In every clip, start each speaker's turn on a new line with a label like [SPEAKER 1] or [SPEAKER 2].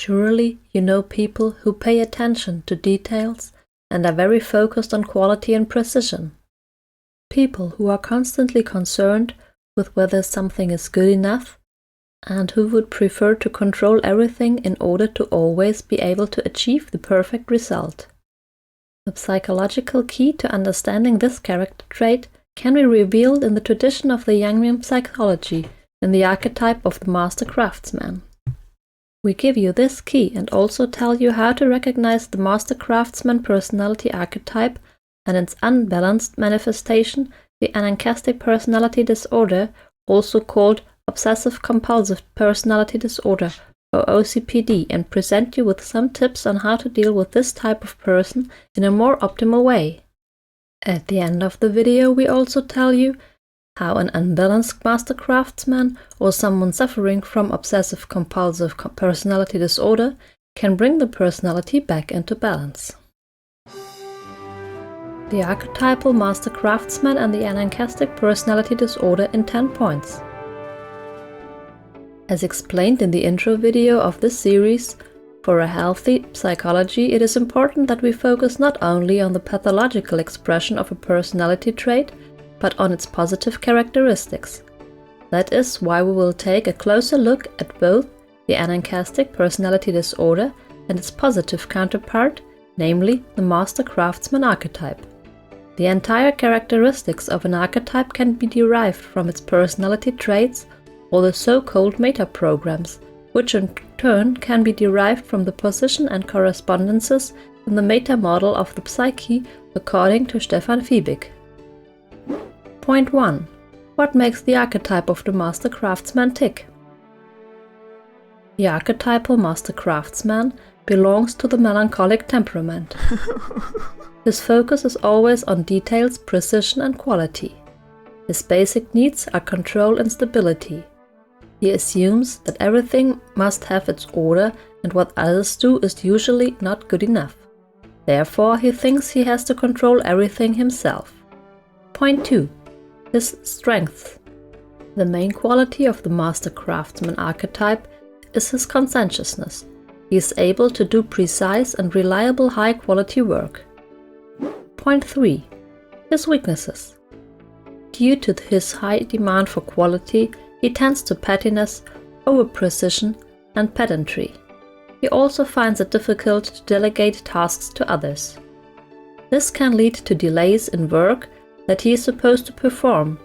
[SPEAKER 1] Surely you know people who pay attention to details and are very focused on quality and precision. People who are constantly concerned with whether something is good enough and who would prefer to control everything in order to always be able to achieve the perfect result. The psychological key to understanding this character trait can be revealed in the tradition of the Jungian psychology in the archetype of the master craftsman. We give you this key and also tell you how to recognize the master craftsman personality archetype and its unbalanced manifestation, the anancastic personality disorder, also called obsessive-compulsive personality disorder or OCPD, and present you with some tips on how to deal with this type of person in a more optimal way. At the end of the video, we also tell you how an unbalanced master craftsman or someone suffering from obsessive-compulsive personality disorder can bring the personality back into balance. The archetypal master craftsman and the anancastic personality disorder in 10 points. As explained in the intro video of this series, for a healthy psychology it is important that we focus not only on the pathological expression of a personality trait, but on its positive characteristics. That is why we will take a closer look at both the anancastic personality disorder and its positive counterpart, namely the master craftsman archetype. The entire characteristics of an archetype can be derived from its personality traits or the so-called meta-programs, which in turn can be derived from the position and correspondences in the meta-model of the psyche according to Stefan Fiebig. Point 1. What makes the archetype of the master craftsman tick? The archetypal master craftsman belongs to the melancholic temperament. His focus is always on details, precision and quality. His basic needs are control and stability. He assumes that everything must have its order and what others do is usually not good enough. Therefore, he thinks he has to control everything himself. Point 2. His strengths. The main quality of the master craftsman archetype is his conscientiousness. He is able to do precise and reliable high-quality work. Point 3. His weaknesses. Due to his high demand for quality, he tends to pettiness, over-precision and pedantry. He also finds it difficult to delegate tasks to others. This can lead to delays in work that he is supposed to perform,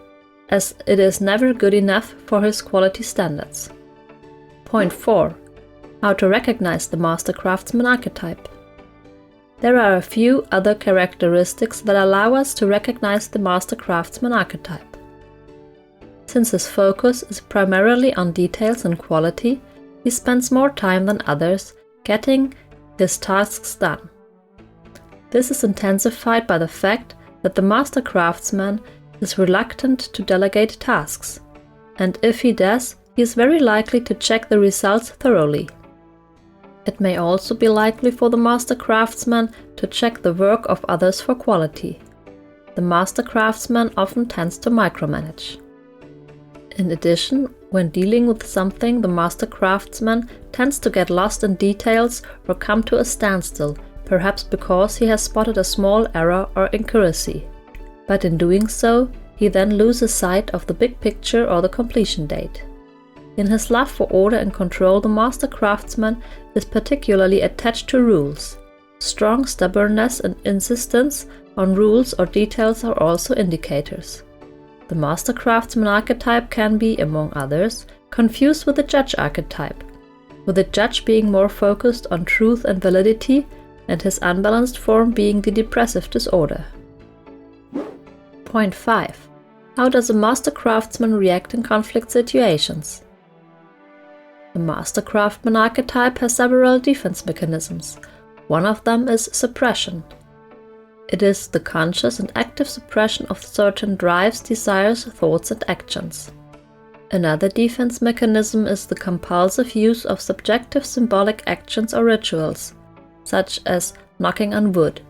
[SPEAKER 1] as it is never good enough for his quality standards. Point 4. How to recognize the master craftsman archetype. There are a few other characteristics that allow us to recognize the master craftsman archetype. Since his focus is primarily on details and quality, he spends more time than others getting his tasks done. This is intensified by the fact that the master craftsman is reluctant to delegate tasks, and if he does, he is very likely to check the results thoroughly. It may also be likely for the master craftsman to check the work of others for quality. The master craftsman often tends to micromanage. In addition, when dealing with something, the master craftsman tends to get lost in details or come to a standstill, perhaps because he has spotted a small error or inaccuracy. But in doing so, he then loses sight of the big picture or the completion date. In his love for order and control, the master craftsman is particularly attached to rules. Strong stubbornness and insistence on rules or details are also indicators. The master craftsman archetype can be, among others, confused with the judge archetype, with the judge being more focused on truth and validity, and his unbalanced form being the depressive disorder. Point 5. How does a master craftsman react in conflict situations? The master craftsman archetype has several defense mechanisms. One of them is suppression. It is the conscious and active suppression of certain drives, desires, thoughts and actions. Another defense mechanism is the compulsive use of subjective symbolic actions or rituals, such as knocking on wood.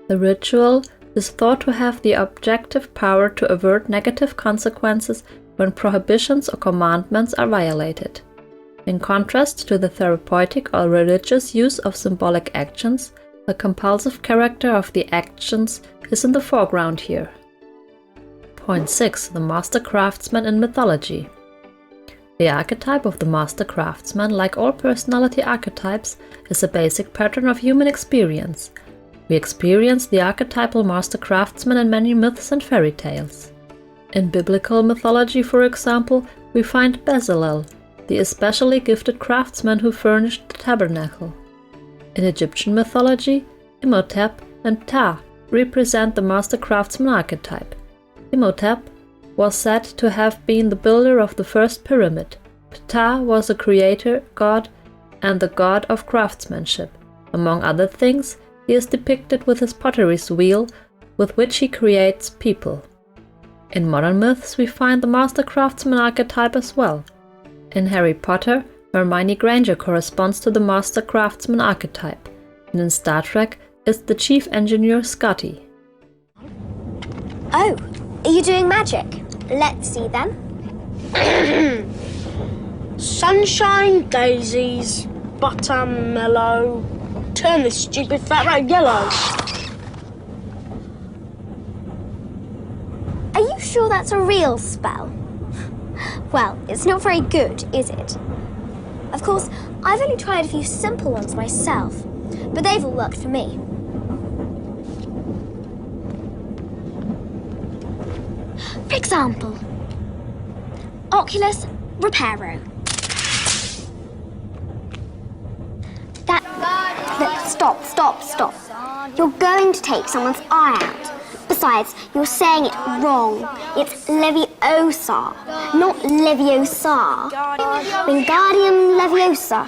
[SPEAKER 1] The ritual is thought to have the objective power to avert negative consequences when prohibitions or commandments are violated. In contrast to the therapeutic or religious use of symbolic actions, the compulsive character of the actions is in the foreground here. Point 6. The Master Craftsman in Mythology. The archetype of the Master Craftsman, like all personality archetypes, is a basic pattern of human experience. We experience the archetypal Master Craftsman in many myths and fairy tales. In biblical mythology, for example, we find Bezalel, the especially gifted craftsman who furnished the tabernacle. In Egyptian mythology, Imhotep and Ptah represent the Master Craftsman archetype. Imhotep was said to have been the builder of the first pyramid. Ptah was the creator god and the god of craftsmanship. Among other things, he is depicted with his pottery's wheel, with which he creates people. In modern myths, we find the Master Craftsman archetype as well. In Harry Potter, Hermione Granger corresponds to the Master Craftsman archetype, and in Star Trek is the Chief Engineer Scotty.
[SPEAKER 2] Oh, are you doing magic? Let's see then.
[SPEAKER 3] Sunshine, daisies, buttermellow. Turn this stupid fat rat yellow.
[SPEAKER 2] Are you sure that's a real spell? Well, it's not very good, is it? Of course, I've only tried a few simple ones myself, but they've all worked for me. For example, Oculus Reparo. Stop. You're going to take someone's eye out. Besides, you're saying it wrong. It's Leviosa, not Leviosa. Wingardium Leviosa.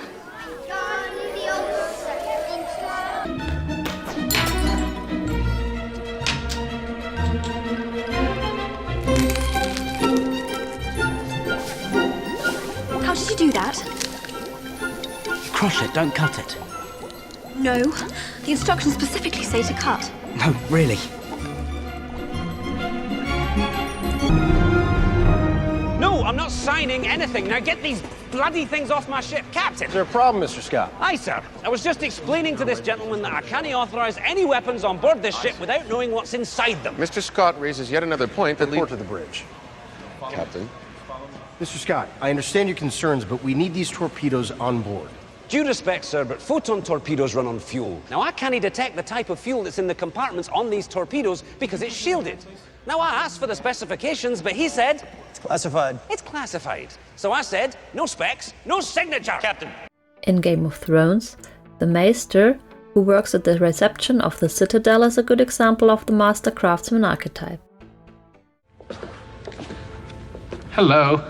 [SPEAKER 4] How did you do that?
[SPEAKER 5] Crush it, don't cut it.
[SPEAKER 4] No, the instructions specifically say to cut.
[SPEAKER 5] No, really.
[SPEAKER 6] No, I'm not signing anything. Now get these bloody things off my ship, Captain.
[SPEAKER 7] Is there a problem, Mr. Scott?
[SPEAKER 6] Aye, sir. I was just explaining to this gentleman that I can't authorize any weapons on board this ship without knowing what's inside them.
[SPEAKER 7] Mr. Scott raises yet another point that
[SPEAKER 8] Report to the bridge.
[SPEAKER 7] Captain.
[SPEAKER 8] Mr. Scott, I understand your concerns, but we need these torpedoes on board.
[SPEAKER 6] Due respect, sir, but photon torpedoes run on fuel. Now, I can't detect the type of fuel that's in the compartments on these torpedoes because it's shielded. Now, I asked for the specifications, but he said...
[SPEAKER 5] It's classified.
[SPEAKER 6] It's classified. So I said, no specs, no signature, Captain.
[SPEAKER 1] In Game of Thrones, the Maester, who works at the reception of the Citadel, is a good example of the Master Craftsman archetype.
[SPEAKER 9] Hello.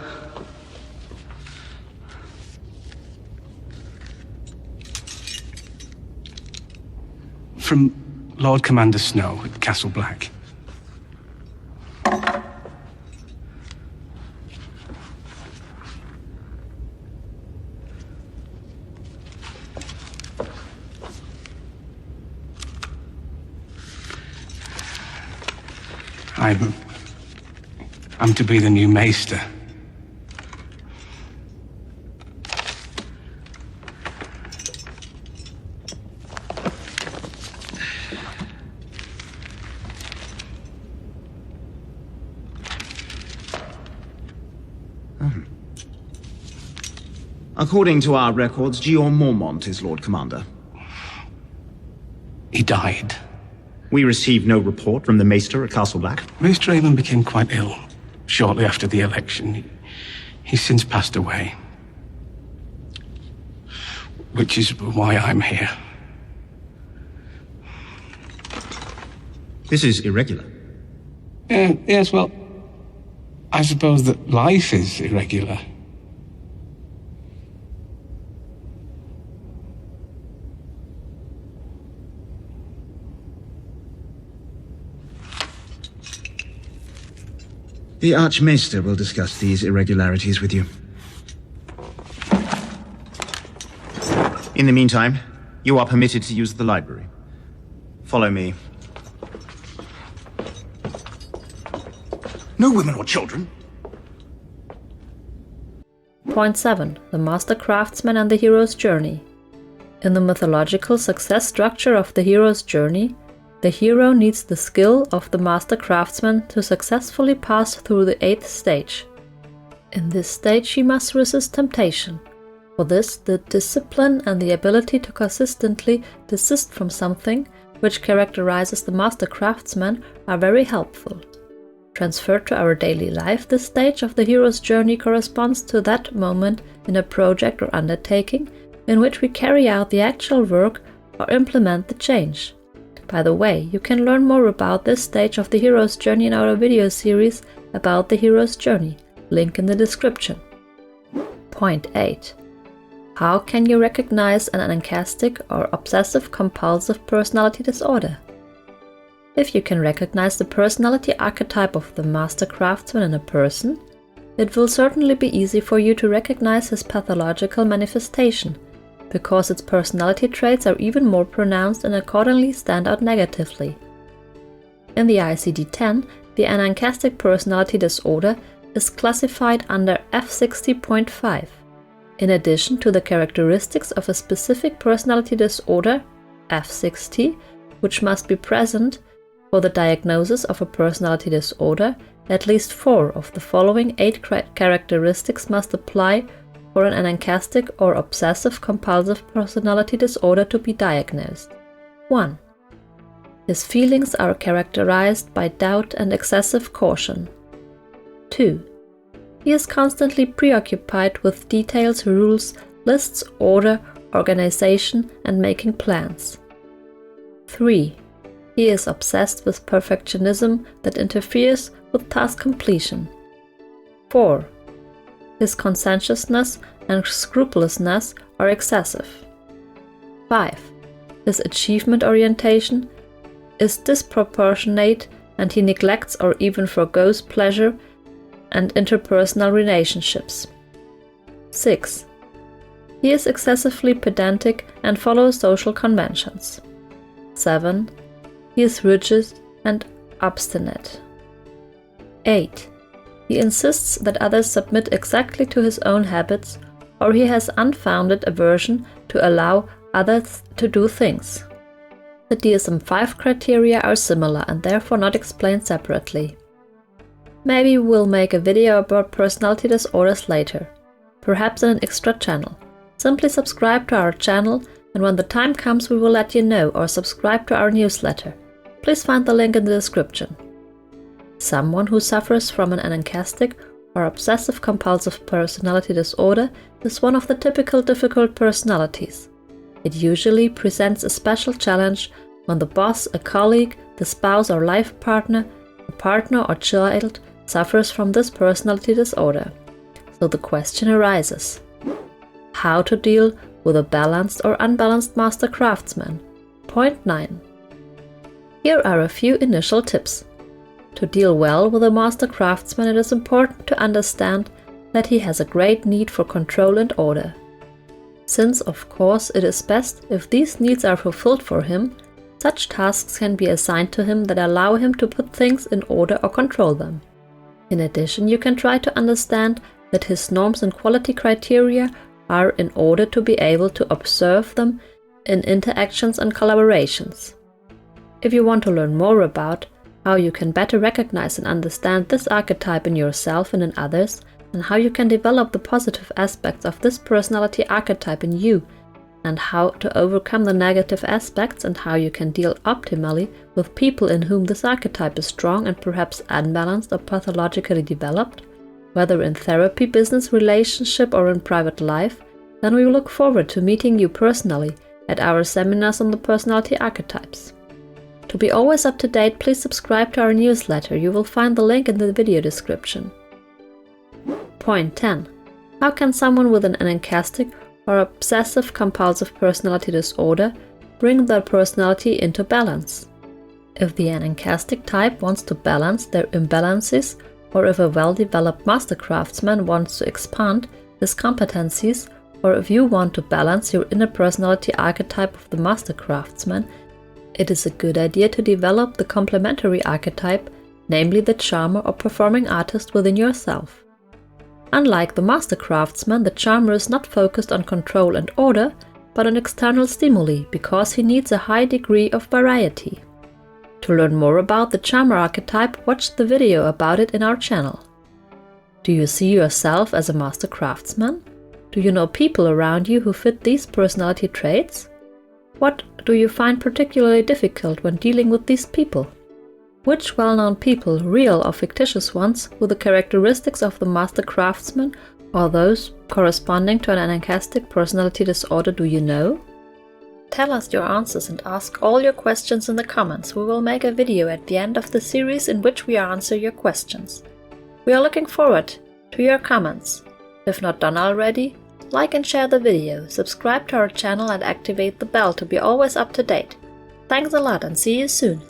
[SPEAKER 9] From Lord Commander Snow at Castle Black. I'm to be the new Maester.
[SPEAKER 10] According to our records, Gion Mormont is Lord Commander.
[SPEAKER 9] He died.
[SPEAKER 10] We received no report from the Maester at Castle Black.
[SPEAKER 9] Maester Aemon became quite ill shortly after the election. He's since passed away. Which is why I'm here.
[SPEAKER 10] This is irregular.
[SPEAKER 9] Yes, well, I suppose that life is irregular.
[SPEAKER 10] The Archmaester will discuss these irregularities with you. In the meantime, you are permitted to use the library. Follow me.
[SPEAKER 8] No women or children.
[SPEAKER 1] Point 7. The Master Craftsman and the Hero's Journey. In the mythological success structure of the hero's journey, the hero needs the skill of the Master Craftsman to successfully pass through the 8th stage. In this stage he must resist temptation. For this, the discipline and the ability to consistently desist from something, which characterizes the Master Craftsman, are very helpful. Transferred to our daily life, this stage of the hero's journey corresponds to that moment in a project or undertaking in which we carry out the actual work or implement the change. By the way, you can learn more about this stage of the hero's journey in our video series about the hero's journey, link in the description. Point 8. How can you recognize an anancastic or obsessive-compulsive personality disorder? If you can recognize the personality archetype of the Master Craftsman in a person, it will certainly be easy for you to recognize his pathological manifestation, because its personality traits are even more pronounced and accordingly stand out negatively. In the ICD-10, the anancastic personality disorder is classified under F60.5. In addition to the characteristics of a specific personality disorder, F60, which must be present for the diagnosis of a personality disorder, at least 4 of the following 8 characteristics must apply for an anancastic or obsessive-compulsive personality disorder to be diagnosed. 1. His feelings are characterized by doubt and excessive caution. 2. He is constantly preoccupied with details, rules, lists, order, organization, and making plans. 3. He is obsessed with perfectionism that interferes with task completion. 4. His conscientiousness and scrupulousness are excessive. 5. His achievement orientation is disproportionate and he neglects or even forgoes pleasure and interpersonal relationships. 6. He is excessively pedantic and follows social conventions. 7. He is rigid and obstinate. 8. He insists that others submit exactly to his own habits, or he has unfounded aversion to allow others to do things. The DSM-5 criteria are similar and therefore not explained separately. Maybe we'll make a video about personality disorders later, perhaps in an extra channel. Simply subscribe to our channel, and when the time comes we will let you know, or subscribe to our newsletter. Please find the link in the description. Someone who suffers from an anancastic or obsessive-compulsive personality disorder is one of the typical difficult personalities. It usually presents a special challenge when the boss, a colleague, the spouse or life partner, a partner or child suffers from this personality disorder. So the question arises: how to deal with a balanced or unbalanced Master Craftsman? Point 9. Here are a few initial tips. To deal well with a Master Craftsman, it is important to understand that he has a great need for control and order. Since, of course, it is best if these needs are fulfilled for him, such tasks can be assigned to him that allow him to put things in order or control them. In addition, you can try to understand that his norms and quality criteria are in order to be able to observe them in interactions and collaborations. If you want to learn more about how you can better recognize and understand this archetype in yourself and in others, and how you can develop the positive aspects of this personality archetype in you, and how to overcome the negative aspects, and how you can deal optimally with people in whom this archetype is strong and perhaps unbalanced or pathologically developed, whether in therapy, business, relationship, or in private life, then we look forward to meeting you personally at our seminars on the personality archetypes. To be always up to date, please subscribe to our newsletter. You will find the link in the video description. Point 10. How can someone with an anancastic or obsessive-compulsive personality disorder bring their personality into balance? If the anancastic type wants to balance their imbalances, or if a well-developed Master Craftsman wants to expand his competencies, or if you want to balance your inner personality archetype of the Master Craftsman, it is a good idea to develop the complementary archetype, namely the charmer or performing artist within yourself. Unlike the master craftsman, the charmer is not focused on control and order, but on external stimuli, because he needs a high degree of variety. To learn more about the charmer archetype, watch the video about it in our channel. Do you see yourself as a master craftsman? Do you know people around you who fit these personality traits? What do you find particularly difficult when dealing with these people? Which well-known people, real or fictitious ones, with the characteristics of the master craftsman or those corresponding to an anancastic personality disorder do you know? Tell us your answers and ask all your questions in the comments. We will make a video at the end of the series in which we answer your questions. We are looking forward to your comments. If not done already, like and share the video, subscribe to our channel and activate the bell to be always up to date. Thanks a lot and see you soon.